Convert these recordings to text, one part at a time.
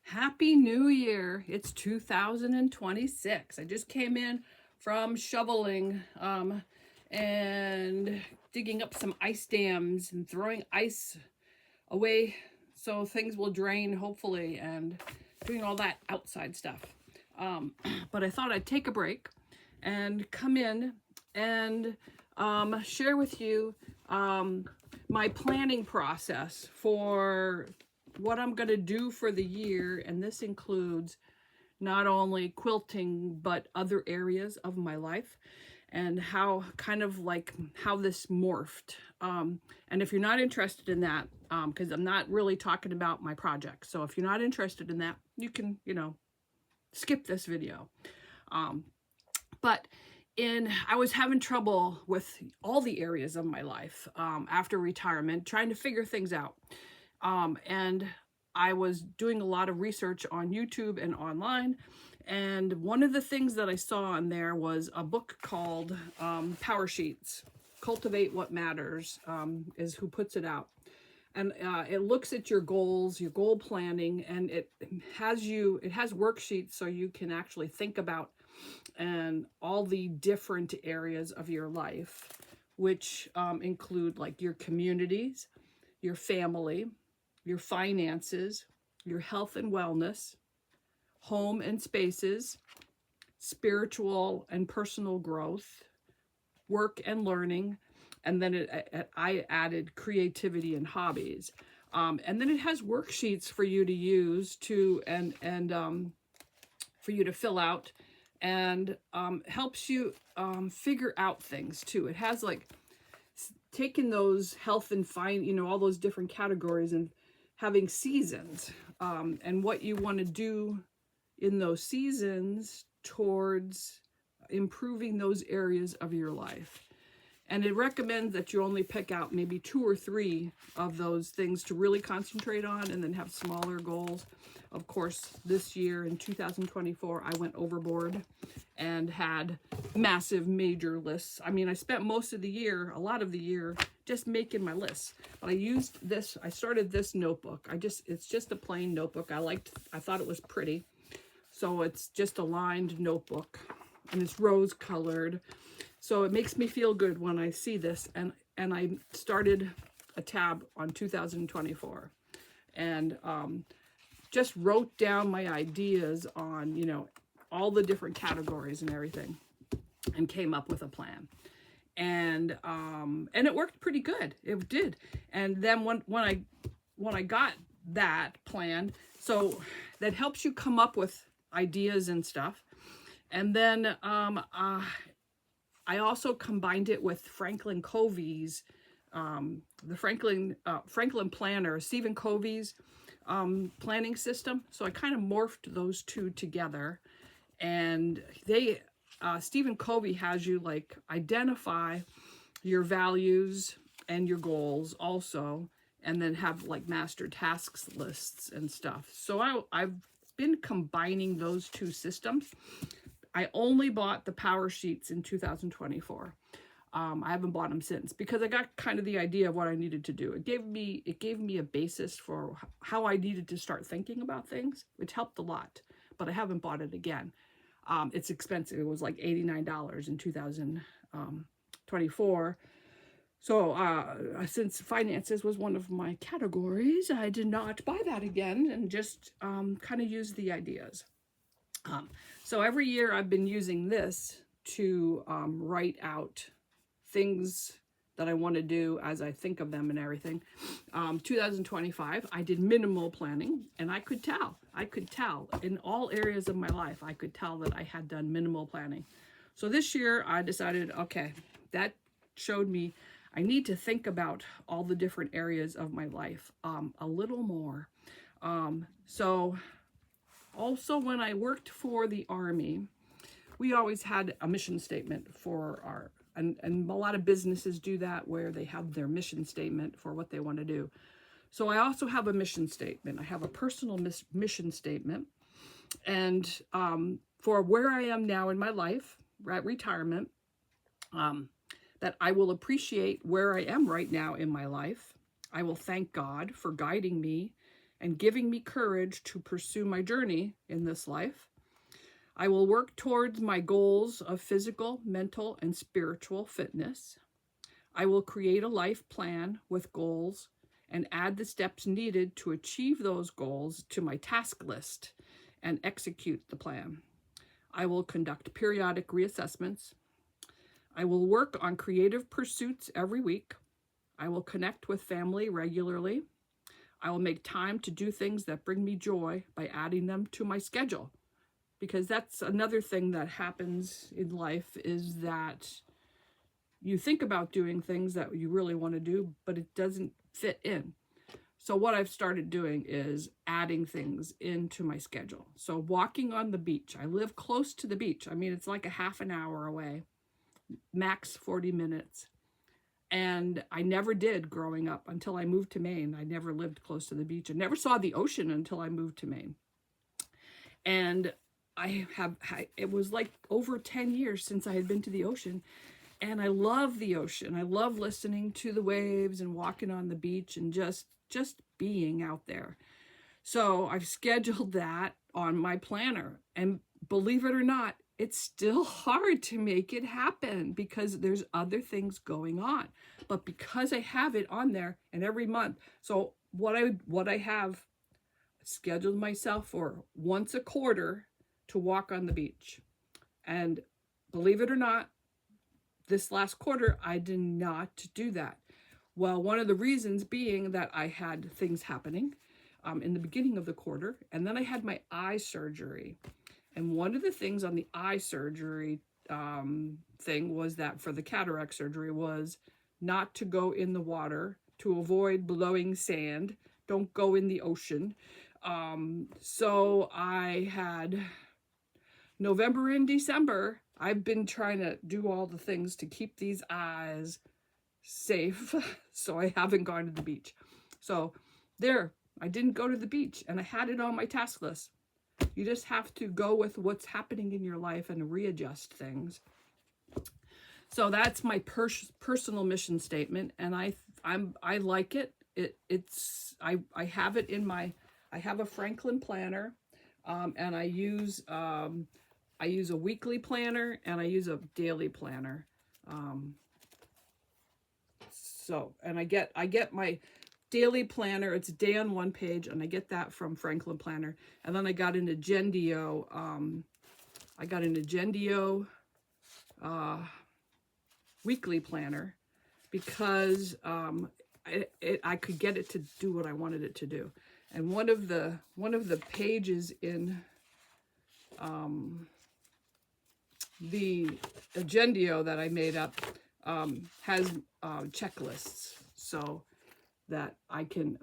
Happy New Year. It's 2026. I just came in from shoveling and digging up some ice dams and throwing ice away so things will drain, hopefully, and doing all that outside stuff. But I thought I'd take a break and come in and share with you my planning process for what I'm going to do for the year. And this includes not only quilting, but other areas of my life and how this morphed. And if you're not interested in that, because I'm not really talking about my project. So if you're not interested in that, you can, skip this video. But I was having trouble with all the areas of my life after retirement, trying to figure things out. And I was doing a lot of research on YouTube and online. And one of the things that I saw on there was a book called Powersheets, Cultivate What Matters, is who puts it out. And it looks at your goals, your goal planning, and it has worksheets so you can actually think about and all the different areas of your life, which include like your communities, your family, your finances, your health and wellness, home and spaces, spiritual and personal growth, work and learning, and then I added creativity and hobbies. And then it has worksheets for you to use for you to fill out, and helps you figure out things too. It has like taken those health and all those different categories and having seasons and what you want to do in those seasons towards improving those areas of your life. And it recommends that you only pick out maybe 2 or 3 of those things to really concentrate on and then have smaller goals. Of course, this year in 2024, I went overboard and had massive major lists. I mean, I spent a lot of the year just making my lists. But I started this notebook. It's just a plain notebook. I thought it was pretty. So it's just a lined notebook and it's rose colored. So it makes me feel good when I see this. And I started a tab on 2024 and just wrote down my ideas on, all the different categories and everything, and came up with a plan. And it worked pretty good. It did. And then when I got that plan, so that helps you come up with ideas and stuff. And then I also combined it with Franklin Covey's, the Franklin Planner, Steven Covey's planning system. So I kind of morphed those two together, and Steven Covey has you like identify your values and your goals also, and then have like master tasks lists and stuff. So I've been combining those two systems. I only bought the Powersheets in 2024. I haven't bought them since because I got kind of the idea of what I needed to do. It gave me a basis for how I needed to start thinking about things, which helped a lot. But I haven't bought it again. It's expensive. It was like $89 in 2024. So since finances was one of my categories, I did not buy that again and just kind of use the ideas. So every year I've been using this to write out things that I want to do as I think of them and everything. 2025, I did minimal planning, and I could tell in all areas of my life, I could tell that I had done minimal planning. So this year I decided, okay, that showed me I need to think about all the different areas of my life a little more. So also when I worked for the Army, we always had a mission statement for and a lot of businesses do that where they have their mission statement for what they want to do. So I also have a mission statement. I have a personal mission statement, and for where I am now in my life, at retirement, that I will appreciate where I am right now in my life. I will thank God for guiding me and giving me courage to pursue my journey in this life. I will work towards my goals of physical, mental, and spiritual fitness. I will create a life plan with goals and add the steps needed to achieve those goals to my task list and execute the plan. I will conduct periodic reassessments. I will work on creative pursuits every week. I will connect with family regularly. I will make time to do things that bring me joy by adding them to my schedule. Because that's another thing that happens in life, is that you think about doing things that you really want to do, but it doesn't fit in. So what I've started doing is adding things into my schedule. So walking on the beach. I live close to the beach. I mean, it's like a half an hour away, max 40 minutes. And I never did growing up until I moved to Maine. I never lived close to the beach. I never saw the ocean until I moved to Maine. And it was like over 10 years since I had been to the ocean. And I love the ocean. I love listening to the waves and walking on the beach and just being out there. So I've scheduled that on my planner. And believe it or not, it's still hard to make it happen because there's other things going on. But because I have it on there, and every month, so what I have scheduled myself for once a quarter to walk on the beach. And believe it or not, this last quarter, I did not do that. Well, one of the reasons being that I had things happening in the beginning of the quarter, and then I had my eye surgery. And one of the things on the eye surgery thing was that for the cataract surgery was not to go in the water, to avoid blowing sand. Don't go in the ocean. So I had November and December, I've been trying to do all the things to keep these eyes safe. So I haven't gone to the beach. So there, I didn't go to the beach, and I had it on my task list. You just have to go with what's happening in your life and readjust things. So that's my personal mission statement, and I like it. I have it in my, I have a Franklin planner, and I use a weekly planner and I use a daily planner. And I get my daily planner. It's a day on one page, and I get that from Franklin Planner. And then I got an Agendio. Weekly planner because I could get it to do what I wanted it to do. And one of the pages in the Agendio that I made up has checklists, so that I can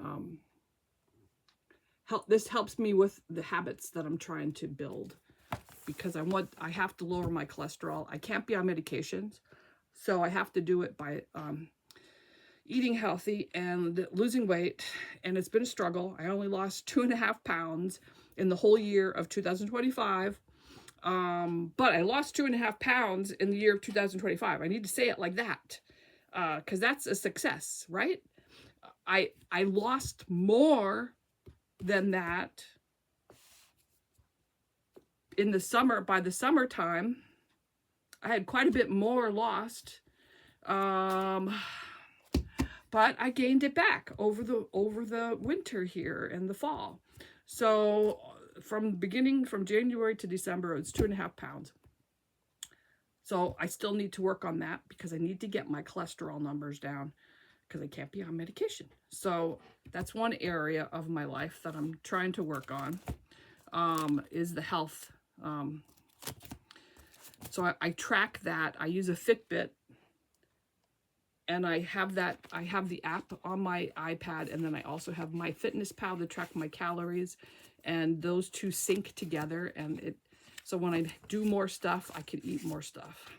this helps me with the habits that I'm trying to build, because I have to lower my cholesterol. I can't be on medications, so I have to do it by eating healthy and losing weight, and it's been a struggle. I only lost 2.5 pounds in the whole year of 2025. But I lost 2.5 pounds in the year of 2025. I need to say it like that, because that's a success, right? I lost more than that in the summer. By the summertime, I had quite a bit more lost, but I gained it back over the winter here and the fall. So from January to December, it's 2.5 pounds. So I still need to work on that because I need to get my cholesterol numbers down because I can't be on medication. So that's one area of my life that I'm trying to work on, is the health. So I track that. I use a Fitbit, and I have the app on my iPad, and then I also have my MyFitnessPal to track my calories, and those two sync together, and so when I do more stuff, I can eat more stuff.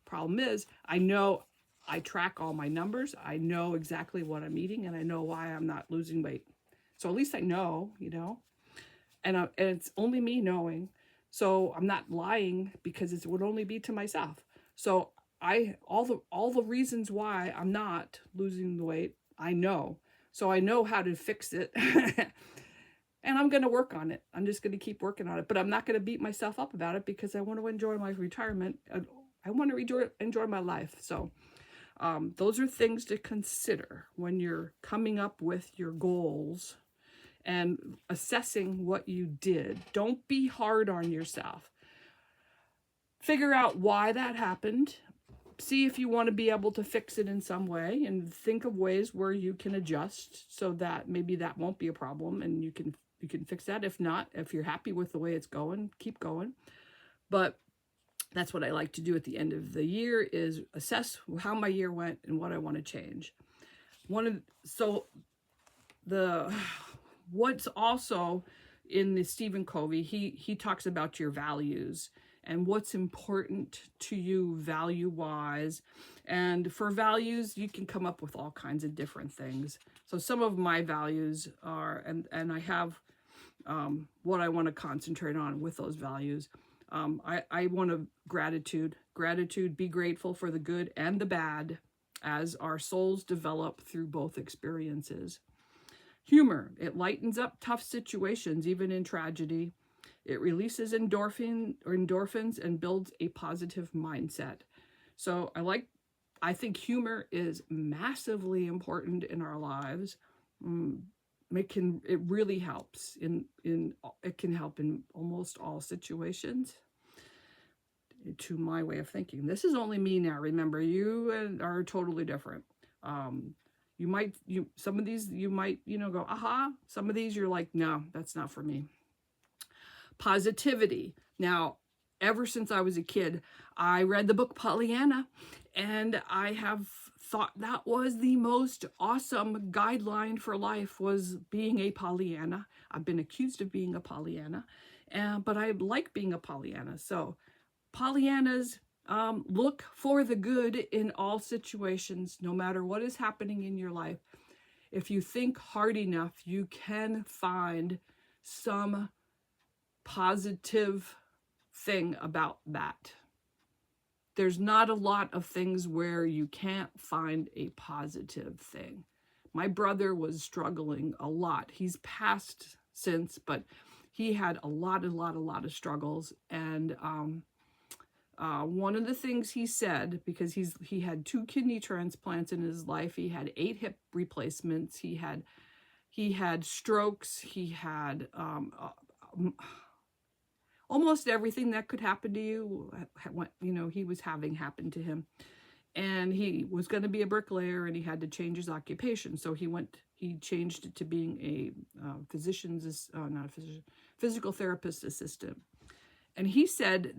Problem is, I know I track all my numbers. I know exactly what I'm eating, and I know why I'm not losing weight. So at least I know, and it's only me knowing. So I'm not lying because it would only be to myself. So all the reasons why I'm not losing the weight, I know. So I know how to fix it. And I'm going to work on it. I'm just going to keep working on it. But I'm not going to beat myself up about it because I want to enjoy my retirement. I want to enjoy my life. So those are things to consider when you're coming up with your goals and assessing what you did. Don't be hard on yourself. Figure out why that happened. See if you want to be able to fix it in some way, and think of ways where you can adjust so that maybe that won't be a problem and you can fix that. If not, if you're happy with the way it's going, keep going. But that's what I like to do at the end of the year, is assess how my year went and what I want to change. What's also in the Steven Covey, he talks about your values and what's important to you value-wise. And for values, you can come up with all kinds of different things. So some of my values are, and I have what I want to concentrate on with those values. I want gratitude, be grateful for the good and the bad as our souls develop through both experiences. Humor, it lightens up tough situations, even in tragedy. It releases endorphins and builds a positive mindset. So I think humor is massively important in our lives. It really helps it can help in almost all situations, to my way of thinking. This is only me now. Remember, you are totally different. Some of these you might, go, aha. Some of these you're like, no, that's not for me. Positivity. Now, ever since I was a kid, I read the book Pollyanna, and I have thought that was the most awesome guideline for life, was being a Pollyanna. I've been accused of being a Pollyanna, but I like being a Pollyanna. So Pollyannas, look for the good in all situations, no matter what is happening in your life. If you think hard enough, you can find some positive thing about that. There's not a lot of things where you can't find a positive thing. My brother was struggling a lot. He's passed since, but he had a lot of struggles. And one of the things he said, because he had 2 kidney transplants in his life, he had 8 hip replacements, he had strokes, he had almost everything that could happen to you, he was having happen to him. And he was going to be a bricklayer, and he had to change his occupation. So he changed it to being a physical therapist assistant. And he said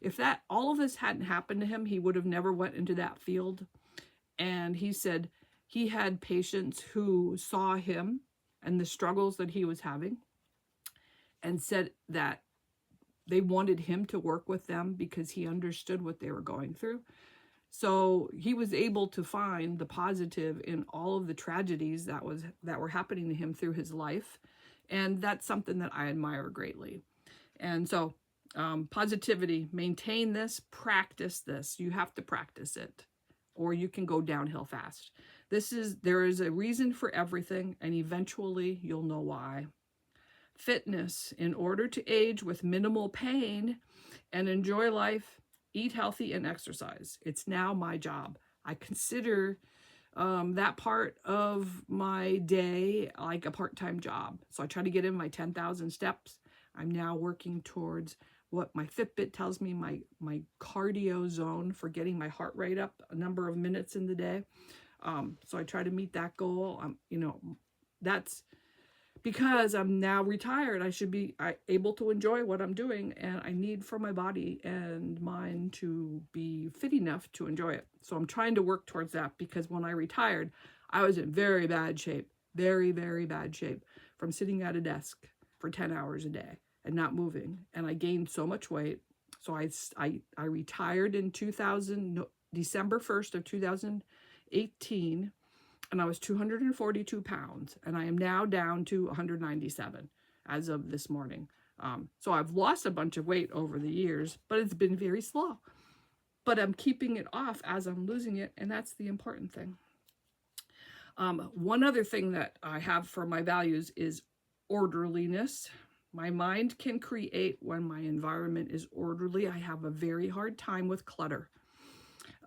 if all of this hadn't happened to him, he would have never went into that field. And he said he had patients who saw him and the struggles that he was having, and said that they wanted him to work with them because he understood what they were going through. So he was able to find the positive in all of the tragedies that were happening to him through his life. And that's something that I admire greatly. And so positivity, maintain this, practice this. You have to practice it, or you can go downhill fast. There is a reason for everything, and eventually you'll know why. Fitness, in order to age with minimal pain and enjoy life, eat healthy and exercise. It's now my job. I consider that part of my day like a part-time job. So I try to get in my 10,000 steps. I'm now working towards what my Fitbit tells me, my cardio zone for getting my heart rate up a number of minutes in the day. So I try to meet that goal. That's because I'm now retired. I should be able to enjoy what I'm doing, and I need for my body and mind to be fit enough to enjoy it. So I'm trying to work towards that, because when I retired, I was in very bad shape, very, very bad shape, from sitting at a desk for 10 hours a day and not moving. And I gained so much weight. So I retired in December 1st of 2018. And I was 242 pounds, and I am now down to 197 as of this morning. So I've lost a bunch of weight over the years, but it's been very slow. But I'm keeping it off as I'm losing it, and that's the important thing. One other thing that I have for my values is orderliness. My mind can create when my environment is orderly. I have a very hard time with clutter.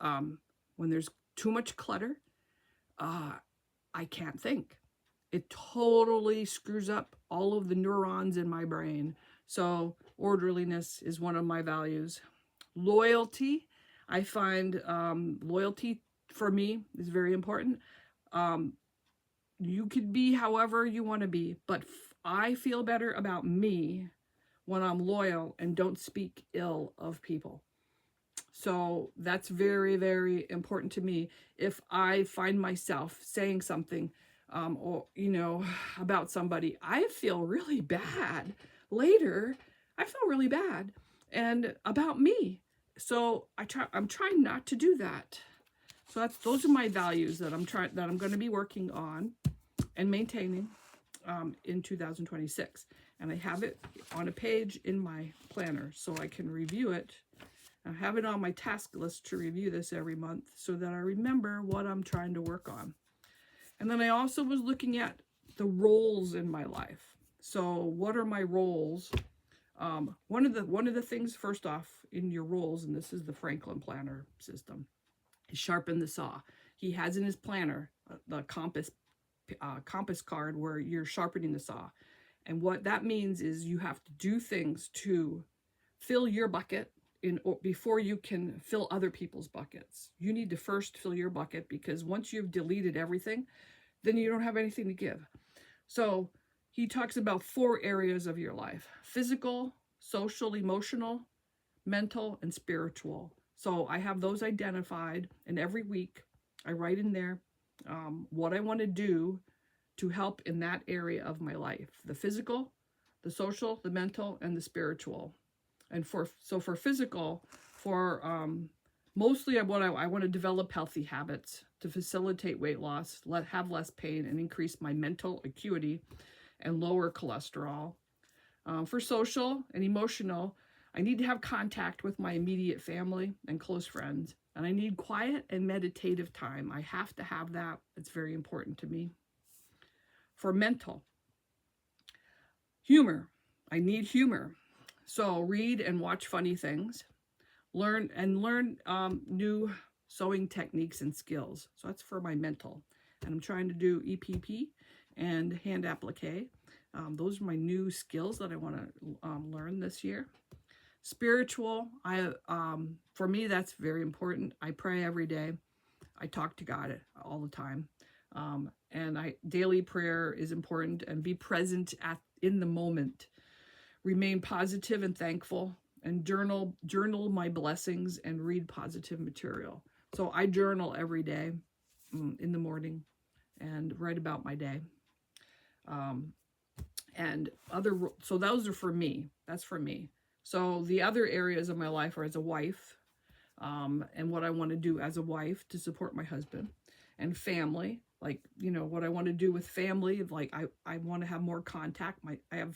When there's too much clutter, I can't think. It totally screws up all of the neurons in my brain. So orderliness is one of my values. Loyalty. I find loyalty for me is very important. You could be however you want to be, but I feel better about me when I'm loyal and don't speak ill of people. So that's very, very important to me. If I find myself saying something or, about somebody, I feel really bad. Later, I feel really bad and about me. So I'm trying not to do that. So those are my values that I'm going to be working on and maintaining in 2026. And I have it on a page in my planner so I can review it. I have it on my task list to review this every month so that I remember what I'm trying to work on. And then I also was looking at the roles in my life. So what are my roles? One of the things, first off, in your roles, and this is the Franklin planner system, is sharpen the saw. He has in his planner the compass card where you're sharpening the saw. And what that means is you have to do things to fill your bucket before you can fill other people's buckets. You need to first fill your bucket, because once you've deleted everything, then you don't have anything to give. So he talks about 4 areas of your life: physical, social, emotional, mental, and spiritual. So I have those identified, and every week I write in there what I want to do to help in that area of my life: the physical, the social, the mental, and the spiritual. And for physical, mostly I want to develop healthy habits to facilitate weight loss, have less pain, and increase my mental acuity and lower cholesterol. For social and emotional, I need to have contact with my immediate family and close friends. And I need quiet and meditative time. I have to have that. It's very important to me. For mental, humor. I need humor. So read and watch funny things. Learn new sewing techniques and skills. So that's for my mental. And I'm trying to do EPP and hand applique. Those are my new skills that I want to learn this year. Spiritual, for me, that's very important. I pray every day. I talk to God all the time. And daily prayer is important, and be present in the moment. Remain positive and thankful, and journal my blessings and read positive material. So I journal every day in the morning and write about my day. So those are for me. That's for me. So the other areas of my life are as a wife, and what I want to do as a wife to support my husband, and family. Like, what I want to do with family, like I want to have more contact. I have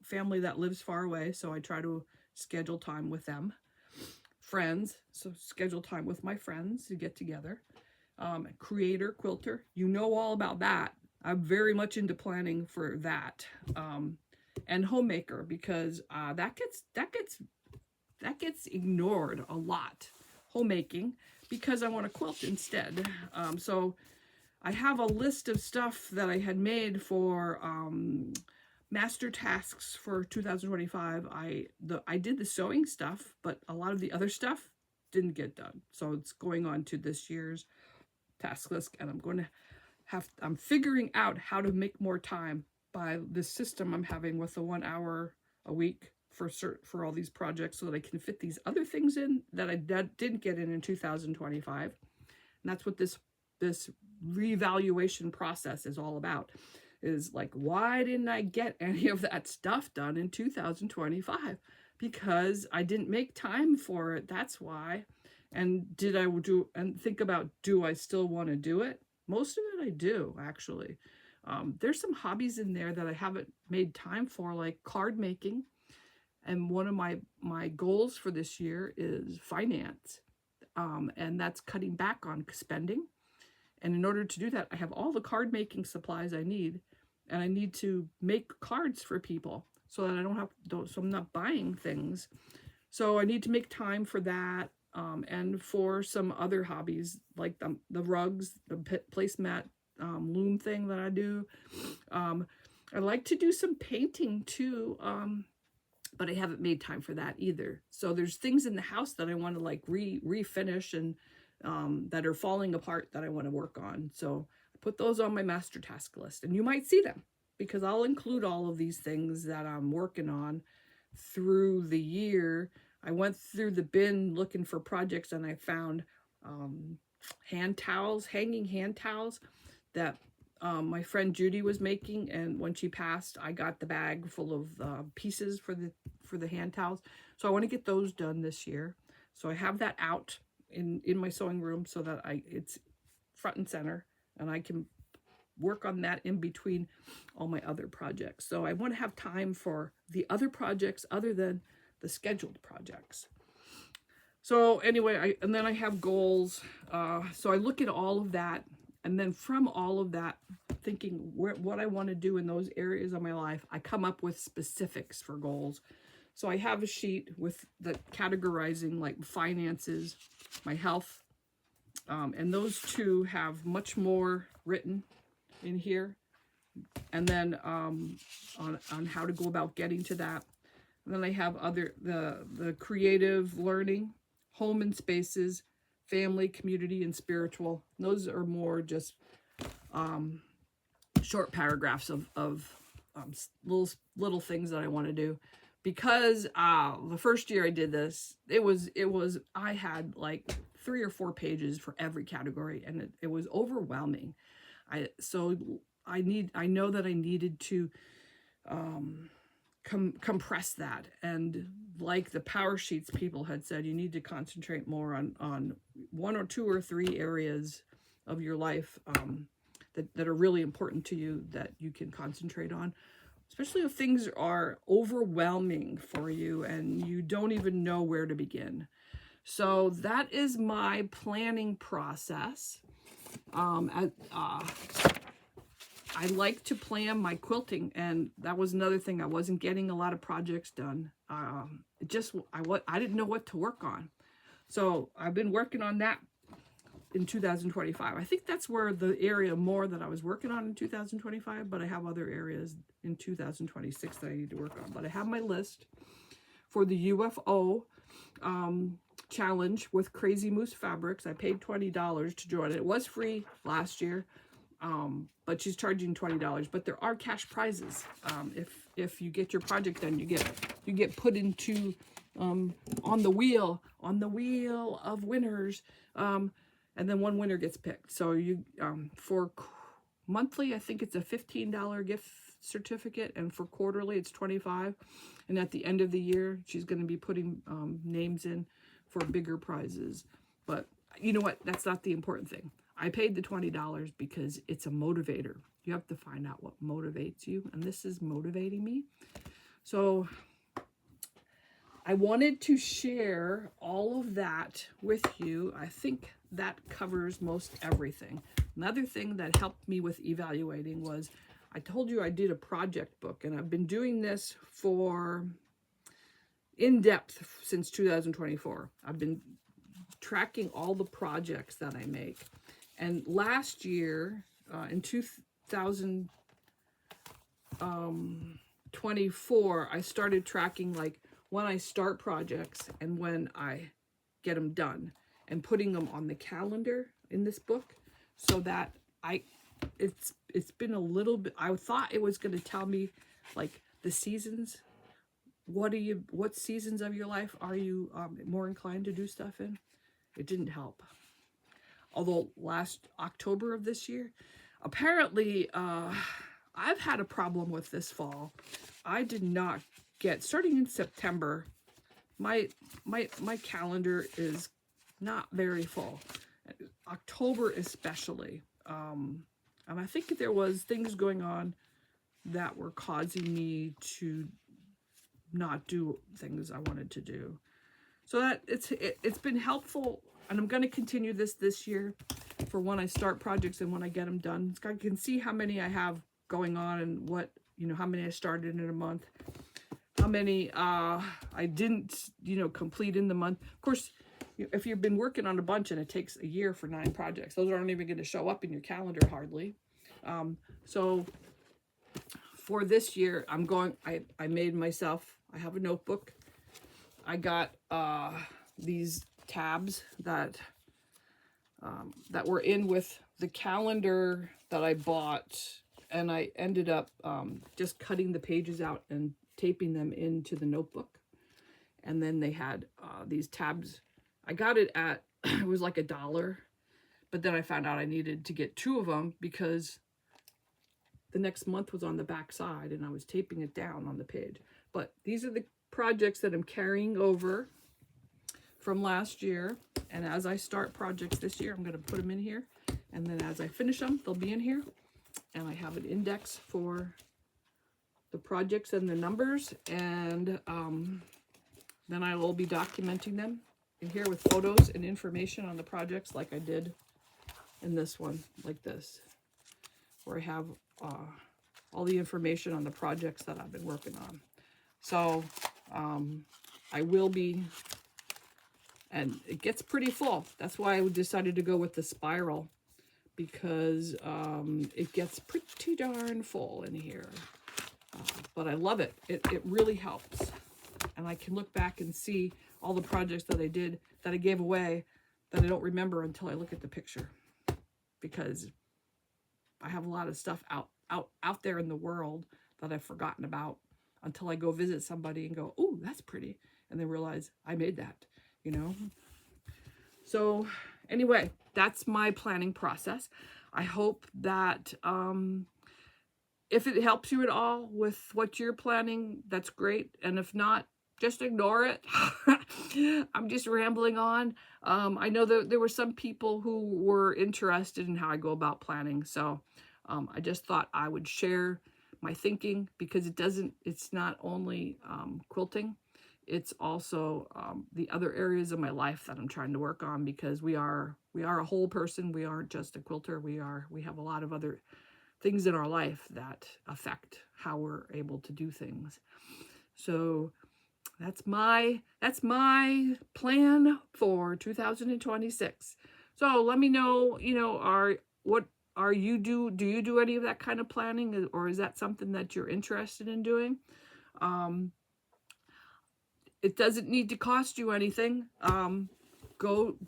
family that lives far away, so I try to schedule time with them. Friends, so schedule time with my friends to get together. Creator, quilter, all about that. I'm very much into planning for that. And homemaker, because that gets ignored a lot. Homemaking, because I want to quilt instead. So I have a list of stuff that I had made for master tasks for 2025. I did the sewing stuff, but a lot of the other stuff didn't get done. So it's going on to this year's task list, and I'm figuring out how to make more time by this system I'm having with the 1 hour a week for all these projects, so that I can fit these other things in that I didn't get in 2025. And that's what this reevaluation process is all about, is like, why didn't I get any of that stuff done in 2025? Because I didn't make time for it. That's why. And think about, do I still want to do it? Most of it I do, actually. There's some hobbies in there that I haven't made time for, like card making. And one of my goals for this year is finance. And that's cutting back on spending. And in order to do that, I have all the card making supplies I need. and I need to make cards for people so that I so I'm not buying things. So I need to make time for that, and for some other hobbies like the rugs, the placemat loom thing that I do. I like to do some painting too, but I haven't made time for that either. So there's things in the house that I want to like refinish and that are falling apart that I want to work on. So I put those on my master task list, and you might see them because I'll include all of these things that I'm working on through the year. I went through the bin looking for projects, and I found hand towels, hanging hand towels that my friend Judy was making, and when she passed, I got the bag full of pieces for the hand towels. So I want to get those done this year. So I have that out in my sewing room so that it's front and center, and I can work on that in between all my other projects. So I want to have time for the other projects other than the scheduled projects. So anyway, and then I have goals. So I look at all of that, and then from all of that, thinking what I want to do in those areas of my life, I come up with specifics for goals. So I have a sheet with the categorizing like finances, my health, and those two have much more written in here. And then on how to go about getting to that. And then I have the creative learning, home and spaces, family, community, and spiritual. Those are more just short paragraphs of little things that I want to do. Because the first year I did this, I had like 3 or 4 pages for every category, and it was overwhelming. I know that I needed to compress that, and like the Powersheets people had said, you need to concentrate more on 1 or 2 or 3 areas of your life that are really important to you that you can concentrate on, especially if things are overwhelming for you and you don't even know where to begin. So that is my planning process. I like to plan my quilting, and that was another thing. I wasn't getting a lot of projects done. I didn't know what to work on. So I've been working on that in 2025. I think that's where the area more that I was working on in 2025, but I have other areas in 2026 that I need to work on. But I have my list for the UFO challenge with Crazy Moose Fabrics. I paid $20 to join it. It was free last year. But she's charging $20. But there are cash prizes. If you get your project done, you get put into on the wheel of winners, and then one winner gets picked. So you for monthly, I think it's a $15 gift certificate, and for quarterly, it's $25. And at the end of the year, she's going to be putting names in for bigger prizes. But you know what? That's not the important thing. I paid the $20 because it's a motivator. You have to find out what motivates you, and this is motivating me. So I wanted to share all of that with you. I think that covers most everything. Another thing that helped me with evaluating was, I told you I did a project book, and I've been doing this for in depth since 2024. I've been tracking all the projects that I make. And last year, in 2024, I started tracking like when I start projects and when I get them done, and putting them on the calendar in this book, so that it's been a little bit. I thought it was going to tell me like the seasons. What seasons of your life are you more inclined to do stuff in? It didn't help. Although last October of this year, apparently I've had a problem with this fall. I did not get, starting in September, my calendar is not very full. October especially. And I think there was things going on that were causing me to not do things I wanted to do. So that it's been helpful. And I'm going to continue this year for when I start projects and when I get them done. I can see how many I have going on and what, you know, how many I started in a month, how many I didn't, you know, complete in the month. Of course, if you've been working on a bunch and it takes a year for 9 projects, those aren't even going to show up in your calendar hardly. So for this year, I made myself, I have a notebook. I got these tabs that were in with the calendar that I bought, and I ended up just cutting the pages out and taping them into the notebook. And then they had these tabs. I got it at, it was like $1, but then I found out I needed to get 2 of them because the next month was on the back side and I was taping it down on the page. But these are the projects that I'm carrying over from last year. And as I start projects this year, I'm going to put them in here. And then as I finish them, they'll be in here. And I have an index for the projects and the numbers. And then I will be documenting them in here with photos and information on the projects like I did in this one, like this, where I have all the information on the projects that I've been working on. So I will be, and it gets pretty full. That's why I decided to go with the spiral, because it gets pretty darn full in here. But I love it. It really helps. And I can look back and see all the projects that I did, that I gave away, that I don't remember until I look at the picture. Because I have a lot of stuff out there in the world that I've forgotten about until I go visit somebody and go, "Oh, that's pretty," and then realize I made that, you know. So anyway, that's my planning process. I hope that if it helps you at all with what you're planning, that's great. And if not, just ignore it. I'm just rambling on. I know that there were some people who were interested in how I go about planning. So I just thought I would share my thinking, because it's not only quilting, it's also the other areas of my life that I'm trying to work on, because we are a whole person. We aren't just a quilter. We have a lot of other things in our life that affect how we're able to do things. So that's my plan for 2026. So let me know, you know, do you do any of that kind of planning, or is that something that you're interested in doing? It doesn't need to cost you anything. Go,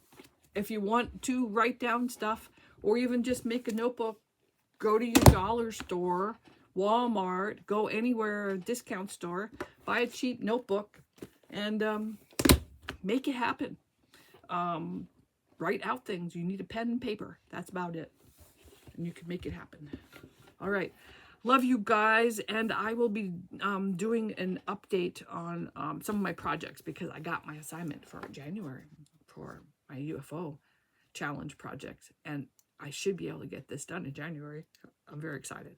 if you want to write down stuff, or even just make a notebook, go to your dollar store, Walmart, go anywhere, discount store, buy a cheap notebook, and make it happen. Write out things. You need a pen and paper. That's about it. And you can make it happen. All right. Love you guys. And I will be doing an update on some of my projects, because I got my assignment for January for my UFO challenge project. And I should be able to get this done in January. I'm very excited.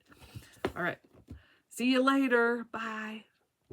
All right. See you later. Bye.